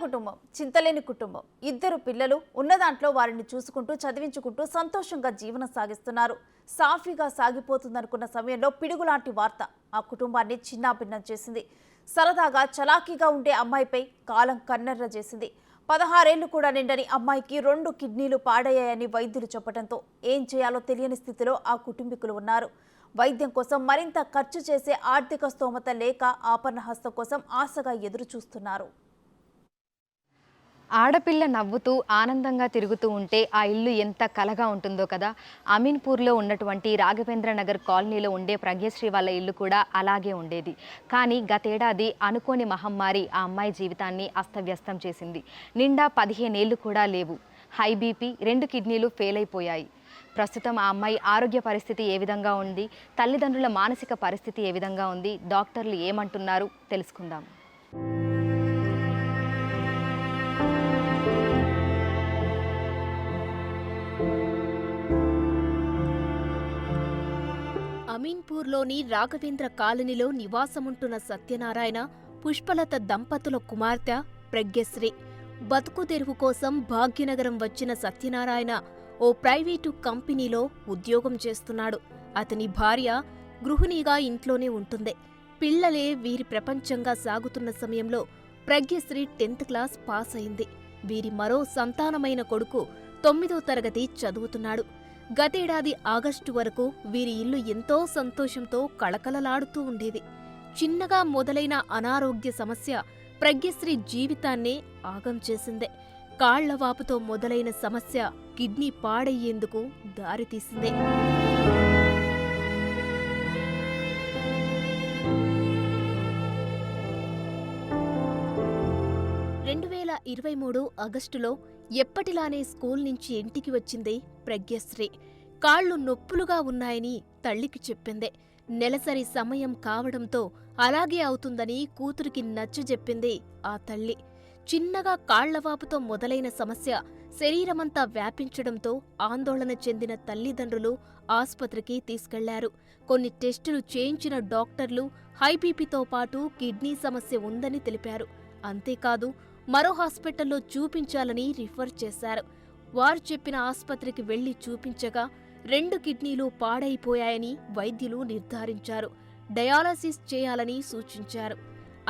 కుటుంబం, చింతలేని కుటుంబం. ఇద్దరు పిల్లలు ఉన్న దాంట్లో వారిని చూసుకుంటూ చదివించుకుంటూ సంతోషంగా జీవనం సాగిస్తున్నారు. సాఫీగా సాగిపోతుందనుకున్న సమయంలో పిడుగులాంటి వార్త ఆ కుటుంబాన్ని చిన్నాభిన్నం చేసింది. సరదాగా చలాకీగా ఉండే అమ్మాయిపై కాలం కన్నెర్ర చేసింది. 16 ఏళ్లు కూడా నిండని అమ్మాయికి 2 కిడ్నీలు పాడయ్యాయని వైద్యులు చెప్పడంతో ఏం చేయాలో తెలియని స్థితిలో ఆ కుటుంబీకులు ఉన్నారు. వైద్యం కోసం మరింత ఖర్చు చేసే ఆర్థిక స్తోమత లేక ఆపన్న హస్తం కోసం ఆశగా ఎదురు చూస్తున్నారు. ఆడపిల్ల నవ్వుతూ ఆనందంగా తిరుగుతూ ఉంటే ఆ ఇల్లు ఎంత కలగా ఉంటుందో కదా. అమీన్పూర్లో ఉన్నటువంటి రాఘవేంద్ర నగర్ కాలనీలో ఉండే ప్రజ్ఞశ్రీ వాళ్ళ ఇల్లు కూడా అలాగే ఉండేది. కానీ గతేడాది అనుకోని మహమ్మారి ఆ అమ్మాయి జీవితాన్ని అస్తవ్యస్తం చేసింది. నిండా 15 ఏళ్లు కూడా లేవు. హై బీపీ, 2 కిడ్నీలు ఫెయిల్ అయిపోయాయి. ప్రస్తుతం ఆ అమ్మాయి ఆరోగ్య పరిస్థితి ఏ విధంగా ఉంది, తల్లిదండ్రుల మానసిక పరిస్థితి ఏ విధంగా ఉంది, డాక్టర్లు ఏమంటున్నారు తెలుసుకుందాం. అమీన్పూర్లోని రాఘవేంద్ర కాలనీలో నివాసముంటున్న సత్యనారాయణ, పుష్పలత దంపతుల కుమార్తె ప్రజ్ఞశ్రీ. బతుకు తెరువు కోసం భాగ్యనగరం వచ్చిన సత్యనారాయణ ఓ ప్రైవేటు కంపెనీలో ఉద్యోగం చేస్తున్నాడు. అతని భార్య గృహిణిగా ఇంట్లోనే ఉంటుంది. పిల్లలే వీరి ప్రపంచంగా సాగుతున్న సమయంలో ప్రజ్ఞశ్రీ 10th క్లాస్ పాస్ అయింది. వీరి మరో సంతానమైన కొడుకు 9వ తరగతి చదువుతున్నాడు. గతేడాది ఆగస్టు వరకు వీరి ఇల్లు ఎంతో సంతోషంతో కళకళలాడుతూ ఉండేది. చిన్నగా మొదలైన అనారోగ్య సమస్య ప్రజ్ఞశ్రీ జీవితాన్నే ఆగం చేసిందే. కాళ్లవాపుతో మొదలైన సమస్య కిడ్నీ పాడయ్యేందుకు దారితీసిందే. 2023 ఆగస్టులో ఎప్పటిలానే స్కూల్ నుంచి ఇంటికి వచ్చింది ప్రజ్ఞశ్రీ. కాళ్లు నొప్పులుగా ఉన్నాయని తల్లికి చెప్పిందే. నెలసరి సమయం కావడంతో అలాగే అవుతుందని కూతురికి నచ్చజెప్పింది ఆ తల్లి. చిన్నగా కాళ్లవాపుతో మొదలైన సమస్య శరీరమంతా వ్యాపించడంతో ఆందోళన చెందిన తల్లిదండ్రులు ఆస్పత్రికి తీసుకెళ్లారు. కొన్ని టెస్టులు చేయించిన డాక్టర్లు హైబీపీతో పాటు కిడ్నీ సమస్య ఉందని తెలిపారు. అంతేకాదు మరో హాస్పిటల్లో చూపించాలని రిఫర్ చేశారు. వారు చెప్పిన ఆస్పత్రికి వెళ్లి చూపించగా 2 కిడ్నీలు పాడైపోయాయని వైద్యులు నిర్ధారించారు. డయాలసిస్ చేయాలని సూచించారు.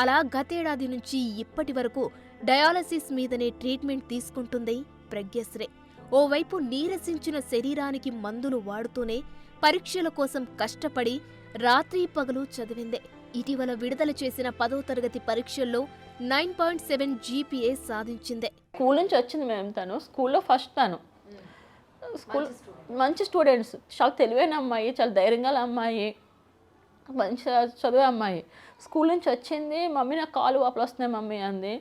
అలా గతేడాది నుంచి ఇప్పటి వరకు డయాలసిస్ మీదనే ట్రీట్మెంట్ తీసుకుంటుంది ప్రజ్ఞశ్రీ. ఓవైపు నీరసించిన శరీరానికి మందులు వాడుతూనే పరీక్షల కోసం కష్టపడి రాత్రి పగలు చదివిందే. ఇటీవల విడుదల చేసిన 10వ తరగతి పరీక్షల్లో 9.7 జీపీఏ సాధించిందే. స్కూల్ నుంచి వచ్చింది మేము. తను స్కూల్లో ఫస్ట్. తను స్కూల్ మంచి స్టూడెంట్స్, చాలా తెలివైన అమ్మాయి, చాలా ధైర్యంగా అమ్మాయి, మంచి చదివే అమ్మాయి. స్కూల్ నుంచి వచ్చింది. మమ్మీ నాకు కాలు వాపులు వస్తున్నాయి మమ్మీ అంది.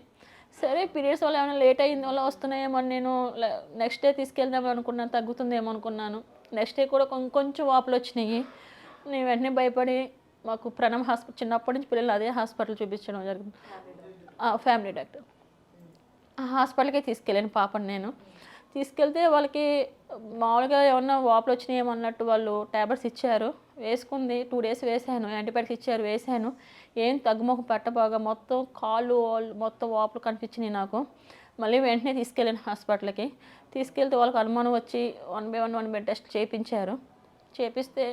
సరే పీరియడ్స్ వల్ల ఏమైనా లేట్ అయ్యింది వల్ల వస్తున్నాయేమో నేను నెక్స్ట్ డే తీసుకెళ్దాం అనుకున్నాను, తగ్గుతుందేమో అనుకున్నాను. నెక్స్ట్ డే కూడా కొంచెం వాపులు వచ్చినాయి. నేను వెంటనే భయపడి మాకు ప్రణమ్ హాస్పిటల్, చిన్నప్పటి నుంచి పిల్లలు అదే హాస్పిటల్ చూపించడం జరిగింది, ఫ్యామిలీ డాక్టర్. ఆ హాస్పిటల్కే తీసుకెళ్ళాను పాపని. నేను తీసుకెళ్తే వాళ్ళకి మామూలుగా ఏమన్నా వాపులు వచ్చినాయేమో అన్నట్టు వాళ్ళు ట్యాబ్లెట్స్ ఇచ్చారు, వేసుకుంది. 2 days వేసాను, యాంటీబయాటిక్స్ ఇచ్చారు, వేసాను. ఏం తగ్గుముఖం పట్టబాగా మొత్తం కాళ్ళు మొత్తం వాపులు కనిపించినాయి నాకు. మళ్ళీ వెంటనే తీసుకెళ్ళాను హాస్పిటల్కి. తీసుకెళ్తే వాళ్ళకి అనుమానం వచ్చి 1 by 1 టెస్ట్ చేయించారు. చేపిస్తే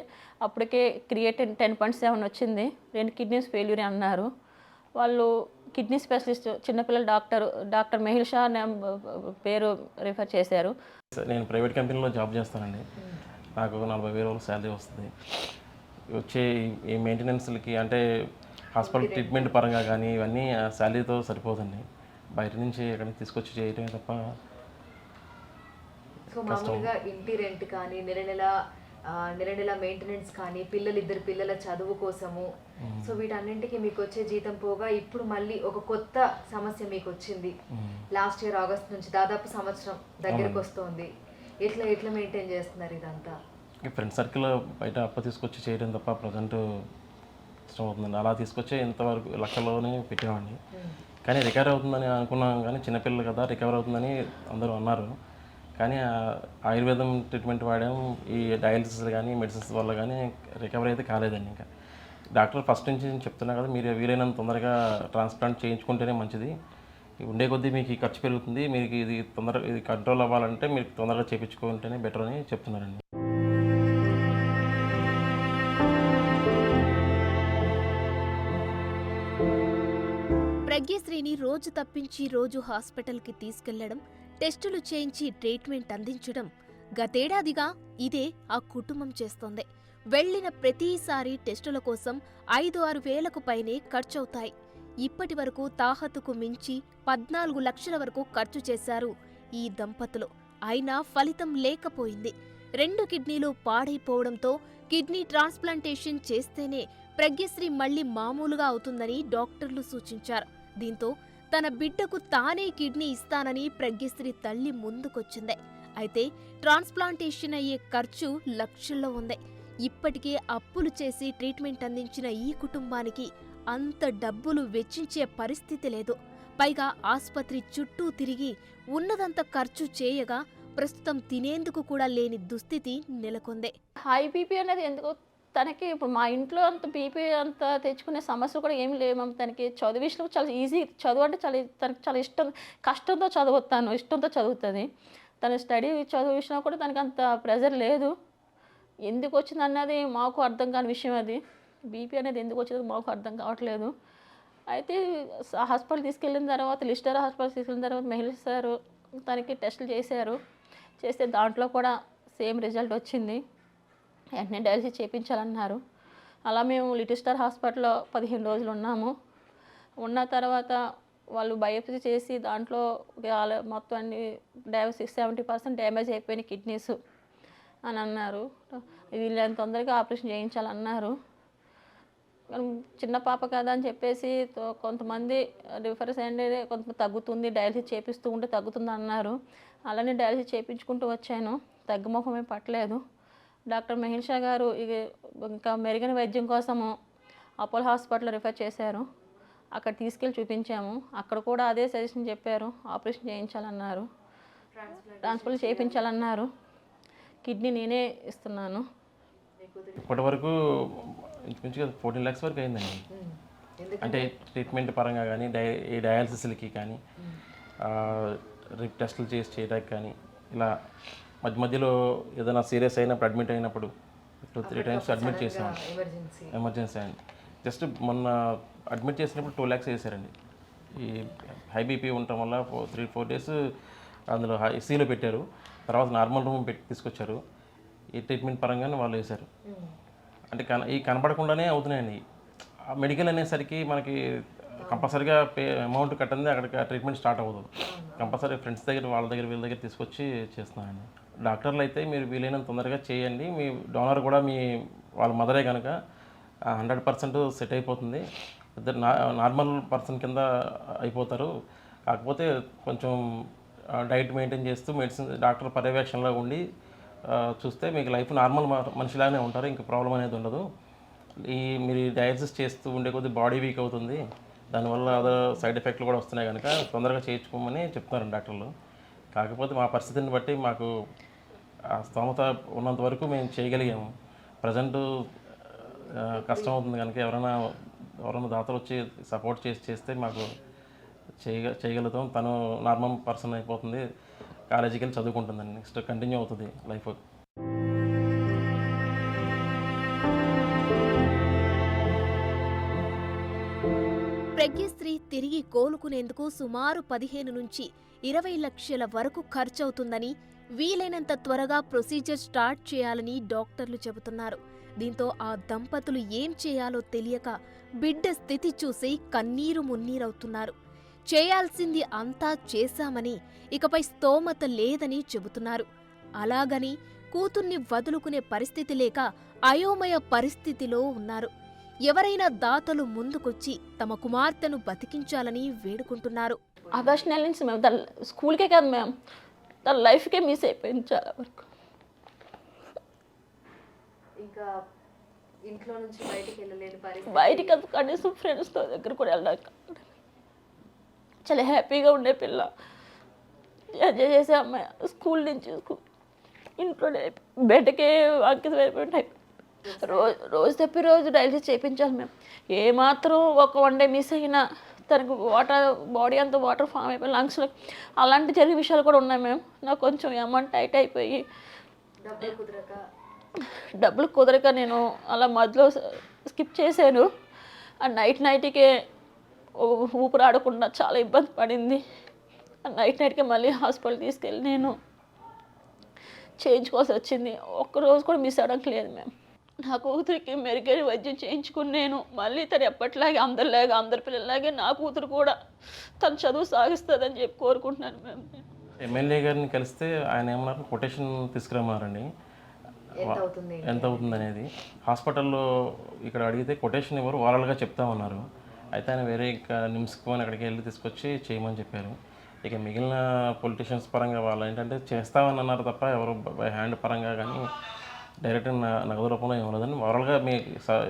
అప్పటికే క్రియేటిన్ 10.7 వచ్చింది. 2 కిడ్నీస్ ఫెయిల్యూర్ అన్నారు. వాళ్ళు కిడ్నీ స్పెషలిస్ట్ చిన్నపిల్లల డాక్టర్ మెహిల్ షా పేరు రిఫర్ చేశారు. నేను ప్రైవేట్ కంపెనీలో జాబ్ చేస్తానండి. నాకు 40,000 శాలరీ వస్తుంది. వచ్చే ఈ మెయింటెనెన్స్లకి అంటే హాస్పిటల్ ట్రీట్మెంట్ పరంగా కానీ ఇవన్నీ శాలరీతో సరిపోదండి. బయట నుంచి ఎక్కడ తీసుకొచ్చి చేయటమే తప్ప. సో మామూలుగా ఇంటి రెంట్ కానీ నెల నెల మెయింటెనెన్స్ కానీ ఇద్దరు పిల్లల చదువు కోసము, సో వీటన్నింటికి మీకు వచ్చే జీతం పోగా ఇప్పుడు మళ్ళీ ఒక కొత్త సమస్య మీకు వచ్చింది. లాస్ట్ ఇయర్ ఆగస్ట్ నుంచి దాదాపు సంవత్సరం దగ్గరకు వస్తుంది. ఎట్లా మెయింటైన్ చేస్తున్నారు ఇదంతా? ఫ్రెండ్ సర్కిల్ బయట అప్పు తీసుకొచ్చి చేయడం తప్ప ప్రజెంట్ ఇష్టం అవుతుందండి. అలా తీసుకొచ్చే ఇంతవరకు లక్షల్లోనే పెట్టేవాడిని. కానీ రికవర్ అవుతుందని అనుకున్నాం, కానీ చిన్నపిల్లలు కదా రికవర్ అవుతుందని అందరూ అన్నారు. కానీ ఆయుర్వేదం ట్రీట్మెంట్ వాడాం. ఈ డయాలసిస్ కానీ మెడిసిన్స్ వల్ల కానీ రికవరీ అయితే కాలేదండి. ఇంకా డాక్టర్ ఫస్ట్ నుంచి చెప్తున్నా కదా, మీరు వీలైనంత తొందరగా ట్రాన్స్ప్లాంట్ చేయించుకుంటేనే మంచిది, ఉండే కొద్దీ మీకు ఈ ఖర్చు పెరుగుతుంది, మీకు ఇది తొందరగా ఇది కంట్రోల్ అవ్వాలంటే మీరు తొందరగా చేయించుకుంటేనే బెటర్ అని చెప్తున్నారండి. ప్రజ్ఞశ్రీని రోజు తప్పించి రోజు హాస్పిటల్కి తీసుకెళ్లడం, టెస్టులు చేయించి ట్రీట్మెంట్ అందించడం గతేడాదిగా ఇదే ఆ కుటుంబం చేస్తోంది. వెళ్లిన ప్రతిసారి టెస్టుల కోసం 5-6 వేలకు పైనే ఖర్చవుతాయి. ఇప్పటి వరకు తాహతుకు మించి 14 లక్షల వరకు ఖర్చు చేశారు ఈ దంపతులు. అయినా ఫలితం లేకపోయింది. 2 కిడ్నీలు పాడైపోవడంతో కిడ్నీ ట్రాన్స్ప్లాంటేషన్ చేస్తేనే ప్రజ్ఞశ్రీ మళ్లీ మామూలుగా అవుతుందని డాక్టర్లు సూచించారు. దీంతో తన బిడ్డకు తానే కిడ్నీ ఇస్తానని ప్రజ్ఞశ్రీ తల్లి ముందుకొచ్చింది. అయితే ట్రాన్స్ప్లాంటేషన్ అయ్యే ఖర్చు లక్షల్లో ఉంది. ఇప్పటికే అప్పులు చేసి ట్రీట్మెంట్ అందించిన ఈ కుటుంబానికి అంత డబ్బులు వెచ్చించే పరిస్థితి లేదు. పైగా ఆస్పత్రి చుట్టూ తిరిగి ఉన్నదంత ఖర్చు చేయగా ప్రస్తుతం తినేందుకు కూడా లేని దుస్థితి నెలకొంది. హై బీపీ అనేది ఎందుకో తనకి ఇప్పుడు మా ఇంట్లో అంత బీపీ అంత తెచ్చుకునే సమస్య కూడా ఏమి లేవు. తనకి చదువు విషయంలో చాలా ఈజీ, చదువు అంటే తనకి చాలా కష్టంతో చదువుతాను, ఇష్టంతో చదువుతుంది. తన చదువు విషయంలో కూడా తనకి అంత ప్రెజర్ లేదు. ఎందుకు వచ్చింది అన్నది మాకు అర్థం కాని విషయం. అది బీపీ అనేది ఎందుకు వచ్చిందో మాకు అర్థం కావట్లేదు. అయితే హాస్పిటల్ తీసుకెళ్ళిన తర్వాత, లిస్టర్ హాస్పిటల్ తీసుకెళ్ళిన తర్వాత మహిళ సారు తనకి టెస్టులు చేస్తే దాంట్లో కూడా సేమ్ రిజల్ట్ వచ్చింది. వెంటనే డయాలసిస్ చేయించాలన్నారు. అలా మేము లిటిల్ స్టార్ హాస్పిటల్లో 15 రోజులు ఉన్నాము. ఉన్న తర్వాత వాళ్ళు బయోప్సీ చేసి దాంట్లో మొత్తం అన్ని 70% డ్యామేజ్ అయిపోయిన కిడ్నీస్ అని అన్నారు. వీళ్ళని తొందరగా ఆపరేషన్ చేయించాలన్నారు. చిన్న పాప కదా అని చెప్పేసి కొంతమంది రిఫరెన్స్ అనేది కొంత తగ్గుతుంది, డయాలసిస్ చేపిస్తూ ఉంటే తగ్గుతుంది అన్నారు. అలానే డయాలసిస్ చేయించుకుంటూ వచ్చాను. తగ్గుముఖమే పట్టలేదు. డాక్టర్ మహిషా గారు ఇంకా మెరుగైన వైద్యం కోసము అపోలో హాస్పిటల్ రిఫర్ చేశారు. అక్కడ తీసుకెళ్ళి చూపించాము. అక్కడ కూడా అదే సజెషన్ చెప్పారు, ఆపరేషన్ చేయించాలన్నారు, ట్రాన్స్ప్లాంట్ చేయించాలన్నారు. కిడ్నీ నేనే ఇస్తున్నాను. ఇప్పటి వరకు ఇంచుమించుగా 14 lakhs వరకు అయిందండి. అంటే ట్రీట్మెంట్ పరంగా కానీ, ఈ డయాలసిస్లకి కానీ, టెస్టులు చేయడానికి కానీ, ఇలా మధ్యలో ఏదైనా సీరియస్ అయినప్పుడు అడ్మిట్ అయినప్పుడు 2-3 times అడ్మిట్ చేసాము. ఎమర్జెన్సీ అండి. జస్ట్ మొన్న అడ్మిట్ చేసినప్పుడు 2 lakhs వేసారండి. ఈ హై బీపీ ఉండటం వల్ల 3-4 days అందులో ఐసీయూలో పెట్టారు. తర్వాత నార్మల్ రూమ్ తీసుకొచ్చారు. ఈ ట్రీట్మెంట్ పరంగానే వాళ్ళు వేశారు. అంటే ఈ కనపడకుండానే అవుతున్నాయండి. మెడికల్ అనేసరికి మనకి కంపల్సరీగా అమౌంట్ కట్టింది అక్కడికి ట్రీట్మెంట్ స్టార్ట్ అవ్వదు. కంపల్సరీ ఫ్రెండ్స్ దగ్గర, వాళ్ళ దగ్గర, వీళ్ళ దగ్గర తీసుకొచ్చి చేస్తున్నానండి. డాక్టర్లు అయితే మీరు వీలైనంత తొందరగా చేయండి, మీ డోనర్ కూడా వాళ్ళ మదరే కనుక 100% సెట్ అయిపోతుంది, ఇద్దరు నార్మల్ పర్సన్ కింద అయిపోతారు. కాకపోతే కొంచెం డైట్ మెయింటైన్ చేస్తూ మెడిసిన్ డాక్టర్ పర్యవేక్షణలో ఉండి చూస్తే మీకు లైఫ్ నార్మల్ మనిషిలానే ఉంటారు, ఇంకా ప్రాబ్లం అనేది ఉండదు. మీరు డయాలసిస్ చేస్తూ ఉండే కొద్దీ బాడీ వీక్ అవుతుంది, దానివల్ల అదర్ సైడ్ ఎఫెక్ట్లు కూడా వస్తున్నాయి కనుక తొందరగా చేయించుకోమని చెప్తున్నారు డాక్టర్లు. కాకపోతే మా పరిస్థితిని బట్టి మాకు ఆ స్తోమత ఉన్నంత వరకు మేము చేయగలిగాము. ప్రజెంట్ కష్టం అవుతుంది కనుక ఎవరైనా దాతలు వచ్చి సపోర్ట్ చేస్తే మాకు చేయగలుగుతాం. తను నార్మల్ పర్సన్ అయిపోతుంది, కాలేజీకి వెళ్ళి చదువుకుంటుందండి, నెక్స్ట్ కంటిన్యూ అవుతుంది లైఫ్. ప్రజ్ఞశ్రీ తిరిగి కోలుకునేందుకు సుమారు 15 నుంచి 20 లక్షల వరకు ఖర్చవుతుందని, వీలైనంత త్వరగా ప్రొసీజర్ స్టార్ట్ చేయాలని డాక్టర్లు చెబుతున్నారు. దీంతో ఆ దంపతులు ఏం చేయాలో తెలియక బిడ్డ స్థితి చూసి కన్నీరు మున్నీరవుతున్నారు. చేయాల్సింది అంతా చేశామని, ఇకపై స్తోమత లేదని చెబుతున్నారు. అలాగని కూతుర్ని వదులుకునే పరిస్థితి లేక అయోమయ పరిస్థితిలో ఉన్నారు. ఎవరైనా దాతలు ముందుకొచ్చి తమ కుమార్తెను బతికించాలని వేడుకుంటున్నారు. ఆగస్ట్ నెల నుంచి మేము స్కూల్కే కాదు మేము తన లైఫ్కే మిస్ అయిపోయింది చాలా వరకు. ఇంకా ఇంట్లో నుంచి బయటికి వెళ్ళలేని పరిస్థితి, బయటికి కనీసం ఫ్రెండ్స్తో దగ్గర కూడా వెళ్ళాక చాలా హ్యాపీగా ఉండే పిల్ల, ఎంజాయ్ చేసే అమ్మాయి. స్కూల్ నుంచి ఇంట్లోనే బయటకే అంకితం అయిపోయి రోజు తప్పి రోజు డైలీ చేయించాలి మేము. ఏమాత్రం ఒక 1 day మిస్ అయినా తనకు వాటర్ బాడీ అంతా వాటర్ ఫామ్ అయిపోయి లంగ్స్లో అలాంటి జరిగే విషయాలు కూడా ఉన్నాయి మ్యామ్. నాకు కొంచెం అమౌంట్ టైట్ అయిపోయి డబ్బులు కుదరక నేను అలా మధ్యలో స్కిప్ చేశాను. ఆ నైట్కే ఊపిరి ఆడకుండా చాలా ఇబ్బంది పడింది. ఆ నైట్కే మళ్ళీ హాస్పిటల్ తీసుకెళ్ళి నేను చేయించుకోవాల్సి వచ్చింది. ఒక్కరోజు కూడా మిస్ అవ్వడానికి లేదు మ్యామ్. నా కూతురికి మెరుగైన వైద్యం చేయించుకుని నేను మళ్ళీ తను ఎప్పటిలాగే అందరిలాగా అందరి పిల్లలాగే నా కూతురు కూడా తన చదువు సాగిస్తుందని చెప్పి కోరుకుంటున్నాను మ్యామ్. ఎమ్మెల్యే గారిని కలిస్తే ఆయన ఏమన్నారు, కొటేషన్ తీసుకురమ్మన్నారండి. ఎంత అవుతుంది అనేది హాస్పిటల్లో ఇక్కడ అడిగితే కొటేషన్ ఎవరు ఓరల్గా చెప్తామన్నారు. అయితే ఆయన వేరే ఇంకా నిమ్స్కి అక్కడికి వెళ్ళి తీసుకొచ్చి చేయమని చెప్పారు. ఇక మిగిలిన పొలిటీషియన్స్ పరంగా వాళ్ళు ఏంటంటే చేస్తామని అన్నారు తప్ప ఎవరు బై హ్యాండ్ పరంగా కానీ డైరెక్ట్ నగదు రూపంలో ఏమన్నదని ఓవరాల్గా మీ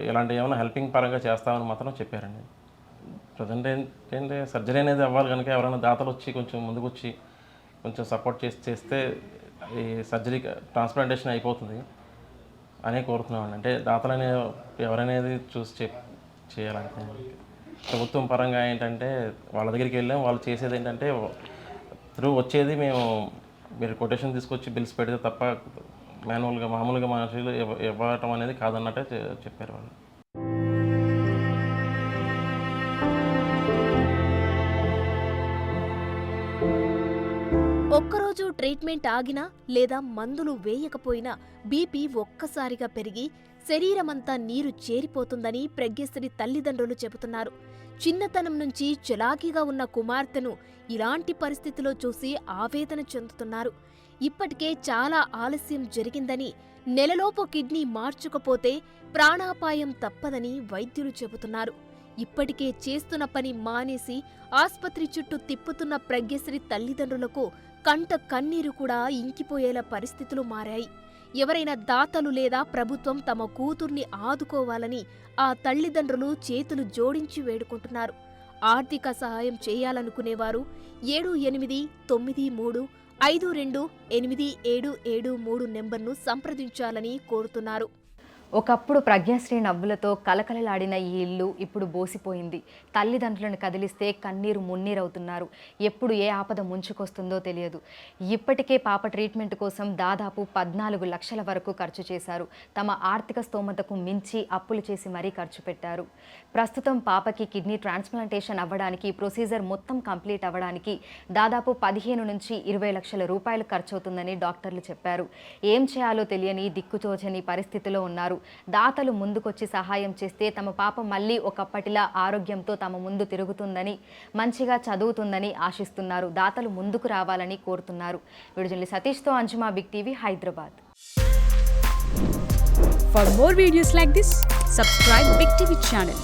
ఇలాంటి ఏమైనా హెల్పింగ్ పరంగా చేస్తామని మాత్రం చెప్పారండి. ప్రజెంట్ ఏంటంటే సర్జరీ అనేది అవ్వాలి కనుక ఎవరైనా దాతలు వచ్చి కొంచెం ముందుకు వచ్చి కొంచెం సపోర్ట్ చేస్తే ఈ సర్జరీ ట్రాన్స్ప్లాంటేషన్ అయిపోతుంది అనే కోరుతున్నామండి. అంటే దాతలు ఎవరనేది చూసి చేయాలంటే ప్రభుత్వం పరంగా ఏంటంటే వాళ్ళ దగ్గరికి వెళ్ళాం, వాళ్ళు చేసేది ఏంటంటే త్రూ వచ్చేది మీరు కొటేషన్ తీసుకొచ్చి బిల్స్ పెడితే తప్ప మామూలుగా మనుషులు ఇవ్వటం అనేది కాదన్నట్టే చెప్పారు వాళ్ళు. ఒక్కరోజు ట్రీట్మెంట్ ఆగినా లేదా మందులు వేయకపోయినా బీపీ ఒక్కసారిగా పెరిగి శరీరమంతా నీరు చేరిపోతుందని ప్రజ్ఞశ్రీ తల్లిదండ్రులు చెబుతున్నారు. చిన్నతనం నుంచి చలాకీగా ఉన్న కుమార్తెను ఇలాంటి పరిస్థితిలో చూసి ఆవేదన చెందుతున్నారు. ఇప్పటికే చాలా ఆలస్యం జరిగిందని, నెలలోపు కిడ్నీ మార్చుకపోతే ప్రాణాపాయం తప్పదని వైద్యులు చెబుతున్నారు. ఇప్పటికే చేస్తున్న పని మానేసి ఆస్పత్రి చుట్టూ తిప్పుతున్న ప్రజ్ఞశ్రీ తల్లిదండ్రులకు కంట కన్నీరు కూడా ఇంకిపోయేలా పరిస్థితులు మారాయి. ఎవరైనా దాతలు లేదా ప్రభుత్వం తమ కూతుర్ని ఆదుకోవాలని ఆ తల్లిదండ్రులు చేతులు జోడించి వేడుకుంటున్నారు. ఆర్థిక సహాయం చేయాలనుకునేవారు 7893528773 నెంబర్ను సంప్రదించాలని కోరుతున్నారు. ఒకప్పుడు ప్రజ్ఞశ్రీ నవ్వులతో కలకలలాడిన ఈ ఇల్లు ఇప్పుడు బోసిపోయింది. తల్లిదండ్రులను కదిలిస్తే కన్నీరు మున్నీరవుతున్నారు. ఎప్పుడు ఏ ఆపద ముంచుకొస్తుందో తెలియదు. ఇప్పటికే పాప ట్రీట్మెంట్ కోసం దాదాపు 14 లక్షల వరకు ఖర్చు చేశారు. తమ ఆర్థిక స్తోమతకు మించి అప్పులు చేసి మరీ ఖర్చు పెట్టారు. ప్రస్తుతం పాపకి కిడ్నీ ట్రాన్స్ప్లాంటేషన్ అవ్వడానికి ప్రొసీజర్ మొత్తం కంప్లీట్ అవ్వడానికి దాదాపు 15 నుంచి 20 లక్షల రూపాయలు ఖర్చవుతుందని డాక్టర్లు చెప్పారు. ఏం చేయాలో తెలియని దిక్కుతోచని పరిస్థితిలో ఉన్నారు. దాతలు ముందుకొచ్చి సహాయం చేస్తే తమ పాప మళ్ళీ ఒకప్పటిలా ఆరోగ్యంతో తమ ముందు తిరుగుతుందని, మంచిగా చదువుతుందని ఆశిస్తున్నారు. దాతలు ముందుకు రావాలని కోరుతున్నారు. విడుదల సతీష్తో Anjuma, big TV, Hyderabad. For more videos like this, subscribe Big TV channel.